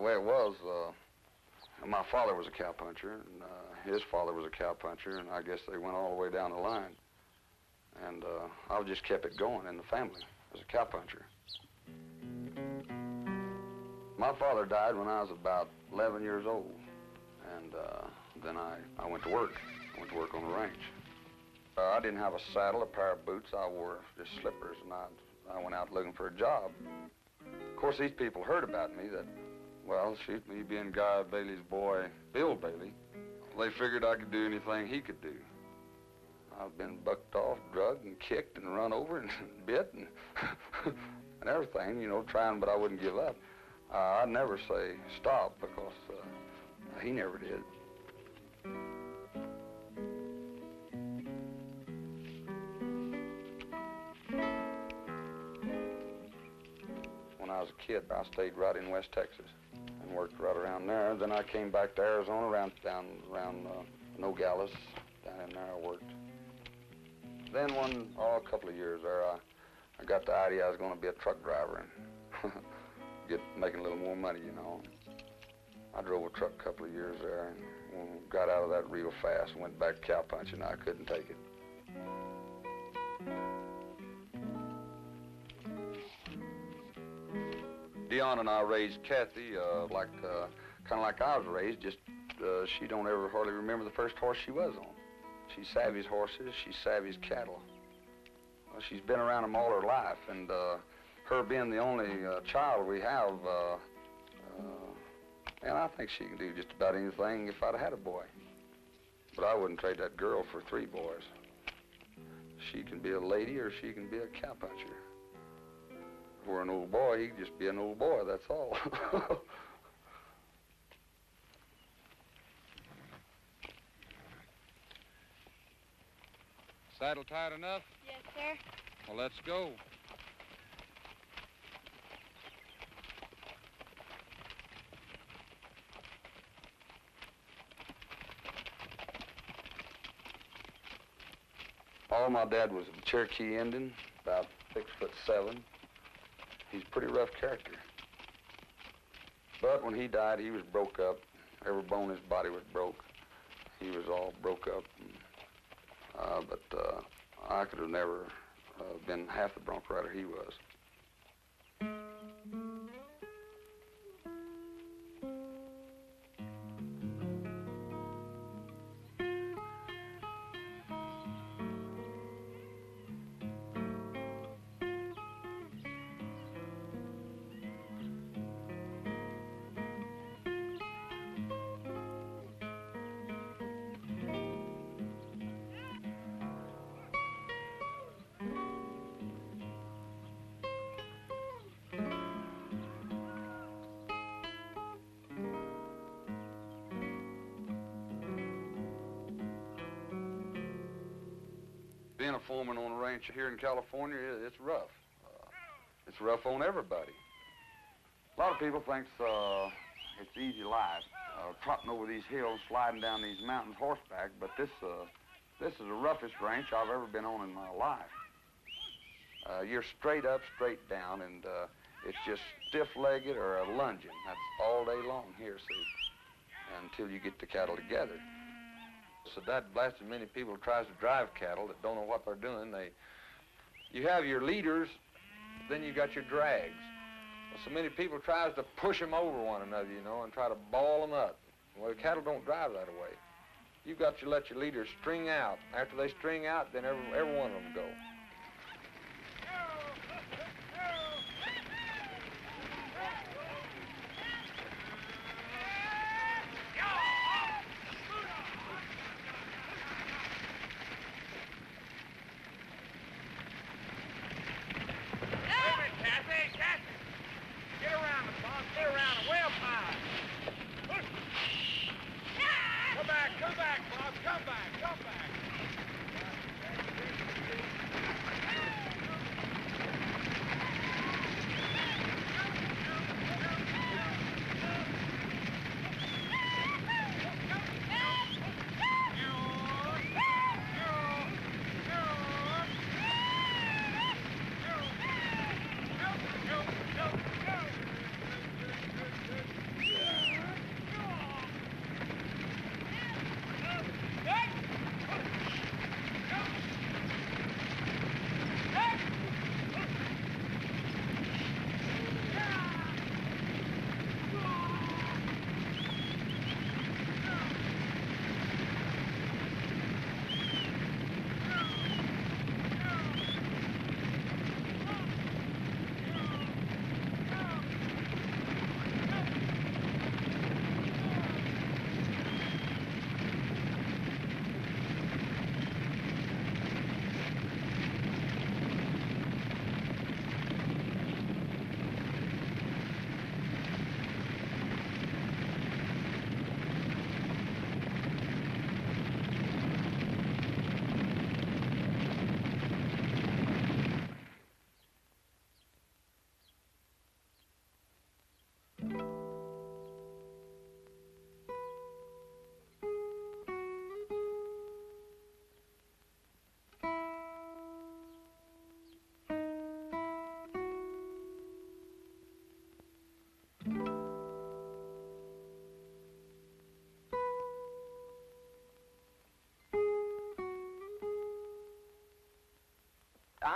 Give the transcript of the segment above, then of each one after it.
way it was, my father was a cowpuncher, and his father was a cowpuncher, and I guess they went all the way down the line. And I just kept it going in the family as a cowpuncher. My father died when I was about 11 years old, and then I went to work. I went to work on the range. I didn't have a saddle, a pair of boots. I wore just slippers, and I went out looking for a job. Of course, these people heard about me that, well, shoot, me being Guy Bailey's boy, Bill Bailey, they figured I could do anything he could do. I've been bucked off, drugged, and kicked, and run over, and bit, and, and everything, you know, trying, but I wouldn't give up. I'd never say stop, because he never did. When I was a kid, I stayed right in West Texas and worked right around there. Then I came back to Arizona, down around Nogales. Down in there I worked. Then a couple of years there, I got the idea I was going to be a truck driver and making a little more money, you know. I drove a truck a couple of years there and got out of that real fast and went back cowpunching. I couldn't take it. Dion and I raised Kathy kind of like I was raised, just she don't ever hardly remember the first horse she was on. She savvies horses, she savvies cattle. Well, she's been around them all her life, and her being the only child we have, and I think she can do just about anything if I'd had a boy. But I wouldn't trade that girl for 3 boys. She can be a lady or she can be a cowpuncher. If we're an old boy, he can just be an old boy, that's all. Saddle tight enough? Yes, sir. Well, let's go. My dad was a Cherokee Indian, about 6'7". He's a pretty rough character. But when he died, he was broke up. Every bone in his body was broke. He was all broke up. But I could have never been half the bronc rider he was. Being a foreman on a ranch here in California, it's rough. It's rough on everybody. A lot of people think it's easy life, trotting over these hills, sliding down these mountains horseback, but this is the roughest ranch I've ever been on in my life. You're straight up, straight down, and it's just stiff-legged or a lunging. That's all day long here, see, until you get the cattle together. So that blasted many people tries to drive cattle that don't know what they're doing. You have your leaders, then you got your drags. Well, so many people tries to push them over one another, you know, and try to ball them up. Well, the cattle don't drive that way. You've got to let your leaders string out. After they string out, then every one of them go. Come back, Bob, come back.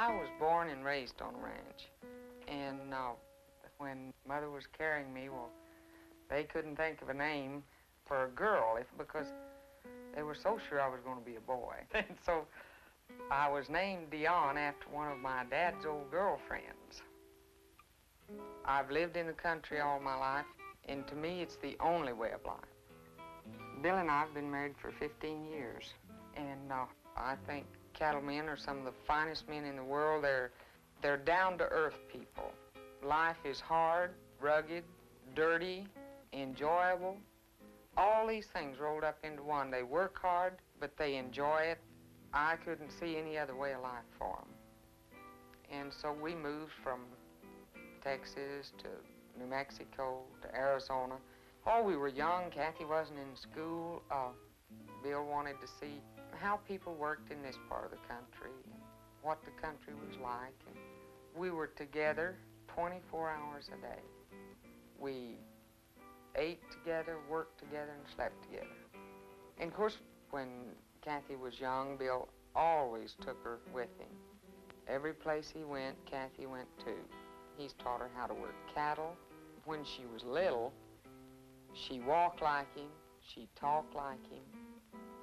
I was born and raised on a ranch. And when Mother was carrying me, well, they couldn't think of a name for a girl because they were so sure I was going to be a boy. And so I was named Dion after one of my dad's old girlfriends. I've lived in the country all my life, and to me, it's the only way of life. Bill and I have been married for 15 years, and I think cattlemen are some of the finest men in the world. They're down-to-earth people. Life is hard, rugged, dirty, enjoyable. All these things rolled up into one. They work hard, but they enjoy it. I couldn't see any other way of life for them. And so we moved from Texas to New Mexico to Arizona. Oh, we were young. Kathy wasn't in school. Bill wanted to see how people worked in this part of the country and what the country was like. And we were together 24 hours a day. We ate together, worked together, and slept together. And of course, when Kathy was young, Bill always took her with him. Every place he went, Kathy went too. He's taught her how to work cattle. When she was little, she walked like him, she talked like him.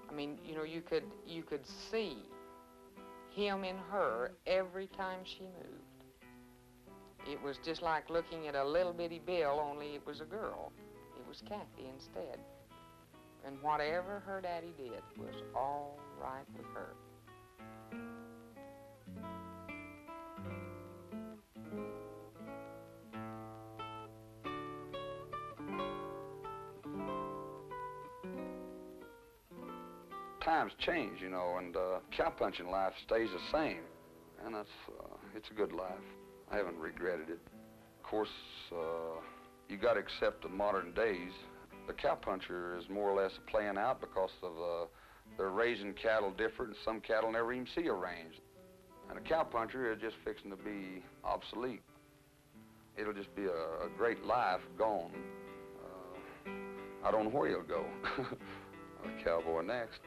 I mean, you know, you could see him in her every time she moved. It was just like looking at a little bitty Bill, only it was a girl. It was Kathy instead. And whatever her daddy did was all right with her. Times change, you know, and cowpunching life stays the same. And it's a good life. I haven't regretted it. Of course, you got to accept the modern days. The cowpuncher is more or less playing out because of they're raising cattle different, and some cattle never even see a range. And a cowpuncher is just fixing to be obsolete. It'll just be a great life gone. I don't know where he'll go. A cowboy next.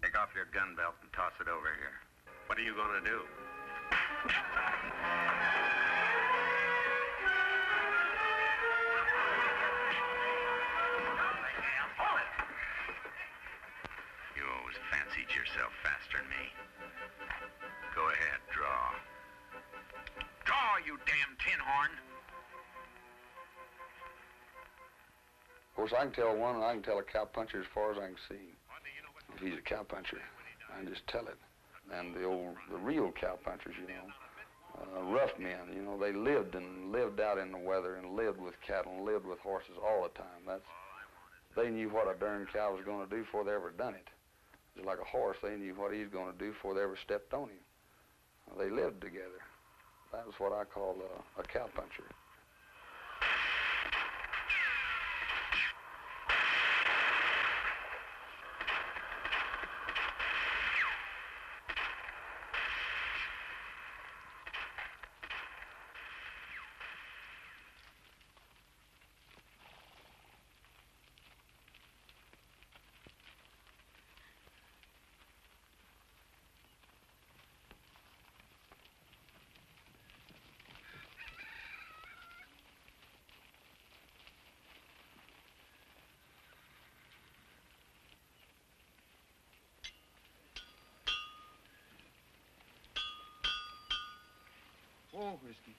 Take off your gun belt and toss it over here. What are you going to do? You always fancied yourself faster than me. Go ahead, draw. Draw, you damn tin horn! Of course, I can tell one, and I can tell a cowpuncher as far as I can see. If he's a cowpuncher, I can just tell it. And the real cowpunchers, you know, rough men, you know, they lived out in the weather and lived with cattle and lived with horses all the time. They knew what a darn cow was going to do before they ever done it. Just like a horse, they knew what he was going to do before they ever stepped on him. They lived together. That was what I call a cowpuncher. Whoa, whiskey.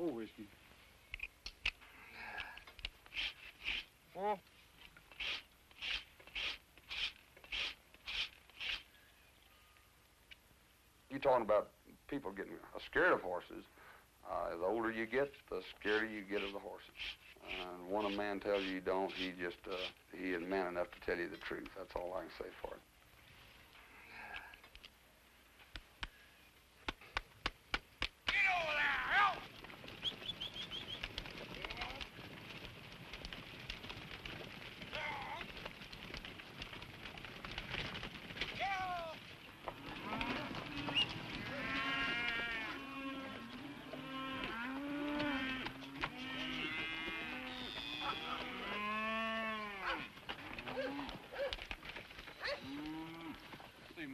Oh, whiskey. Oh. You're talking about people getting scared of horses. The older you get, the scarier you get of the horses. And when a man tells you don't, he is man enough to tell you the truth. That's all I can say for it.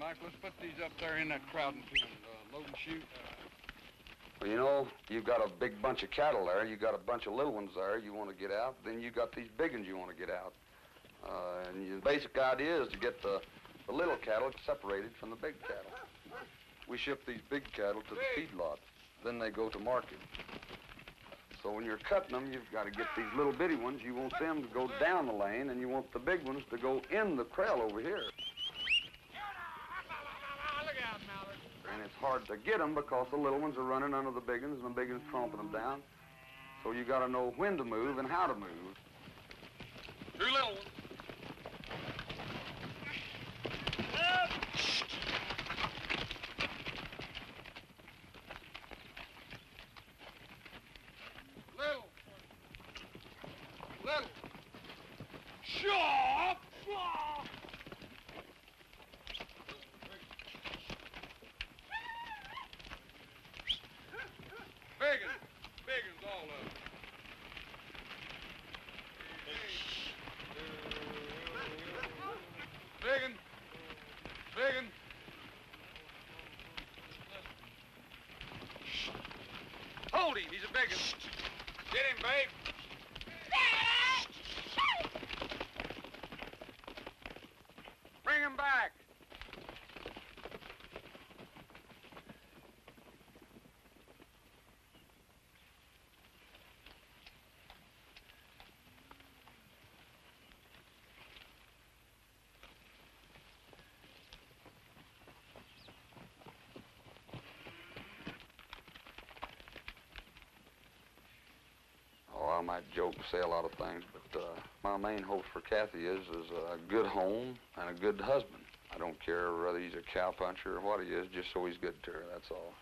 Mike. Let's put these up there in that crowding pen. Load and shoot. Well, you know, you've got a big bunch of cattle there. You got a bunch of little ones there you want to get out. Then you got these big ones you want to get out. And the basic idea is to get the little cattle separated from the big cattle. We ship these big cattle to the feedlot. Then they go to market. So when you're cutting them, you've got to get these little bitty ones. You want them to go down the lane, and you want the big ones to go in the corral over here. And it's hard to get them because the little ones are running under the big ones, and the big ones tromping them down. So you got to know when to move and how to move. Two little ones. Little. Shop! Biggins, all of them. Biggin. Hold him, he's a biggin. Get him, babe. Bring him back. I might joke and say a lot of things, but my main hope for Kathy is a good home and a good husband. I don't care whether he's a cowpuncher or what he is, just so he's good to her, that's all.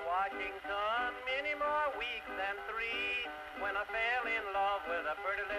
Washington many more weeks than 3 when I fell in love with a pretty little